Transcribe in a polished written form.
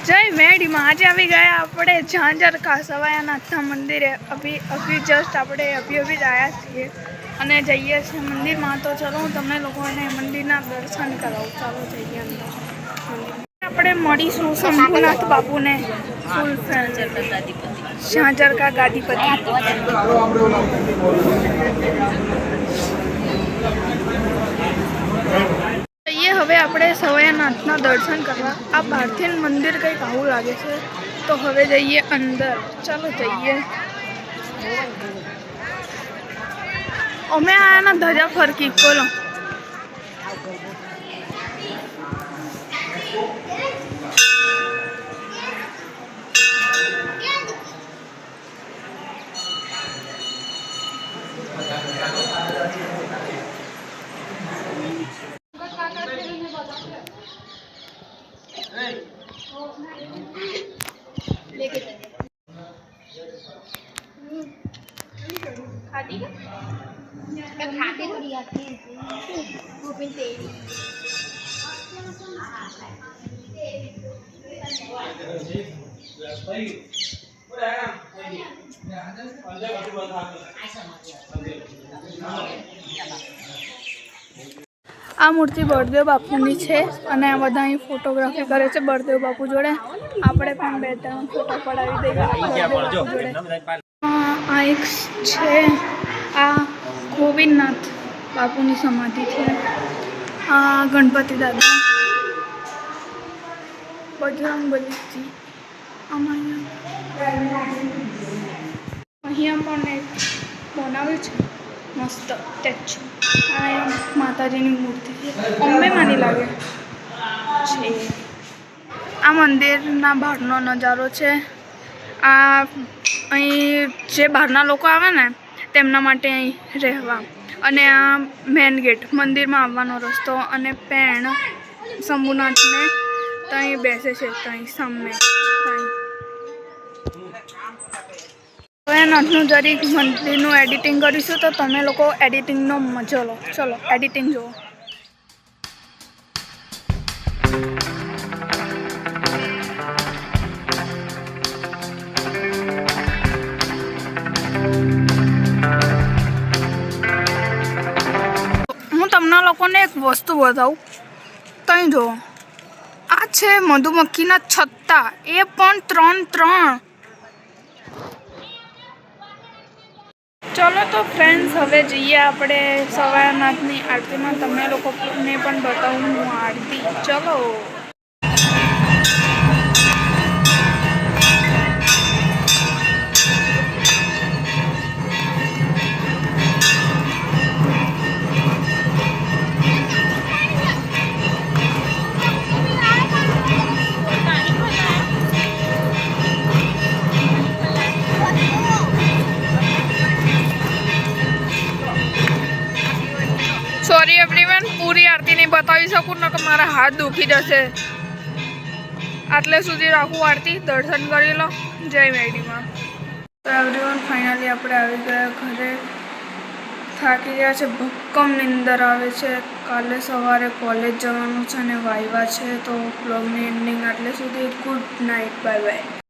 जय मेडी में आज अभी गए अपने झांझर का सवायानाथ मंदिर अभी जस्ट अपने अभी आया छे અને જઈએ છીએ મંદિરમાં। તો ચલો હું તમને લોકોને મંદિરના દર્શન કરાવું। ચાલો જઈએ અંદર। આપણે મળીશું શંભુનાથ બાપુને ફૂલ झांझर का गादीपति। ये हवे આપણે સવાયાનાથના દર્શન કરવા। આ બહારથી મંદિર કંઈક આવું લાગે છે। તો હવે જઈએ અંદર। ચાલો જઈએ। અમે આયા ના ધજા ફરકી બોલો। खाते थोड़ी आती है वो भी तेरी आ मूर्ति बळदेव बापूनी छे अने आ बधा अहीं फोटोग्राफी करे छे बळदेव बापू जोड़े। आपणे पण बे त्रण फोटो पडावी दઈએ बळदेव बापू जोड़े। आ एक छे आ गोविंदनाथ बापूनी समाधि छे। आ गणपति दादा बजरंगबलीजी अहींया पण एक बनाव्युं छे मस्त स्टेच्यू। आ माताजीनी मूर्ति छे अंबे मानी लागे छे। आ मंदिरना बहारनो नजारो छे। आ अहीं जे बहारना लोको आवे ने तेमना माटे अहीं रहेवा अने आ मेन गेट मंदिर में आववानो रस्तो अने पेण शंभुनाथ ने तहीं बेसे छे तहीं सामे सवायानाथनुं जरीक मंदिरनुं एडिटिंग करीशुं तो तमे लोको एडिटिंगनो मजो लो। चलो एडिटिंग जुओ। तमना लोकोने एक वस्तु बताऊं तई जो आ छे मधुमक्खीना छत्ता ए पण 3-3। चलो तो फ्रेंड्स हवे जईए आपणे सवायानाथनी आरती में। तमने लोकोने पण बताऊं हूँ आरती। चलो सॉरी एवरीवन पूरी आरती नहीं बतावी सकूँ न कि मारा हाथ दुखी जशे। आटले सुधी राखू आरती दर्शन करी लो। जय मेडी में। तो एवरीवन फाइनली आपणे आवी गया घरे। थाकी गया छे भक्कम निंदर आवे छे। काले सवारे कॉलेज जवानुं छे ने वायवा छे। तो ब्लॉगनी एंडिंग आटले सुधी। Good night bye bye.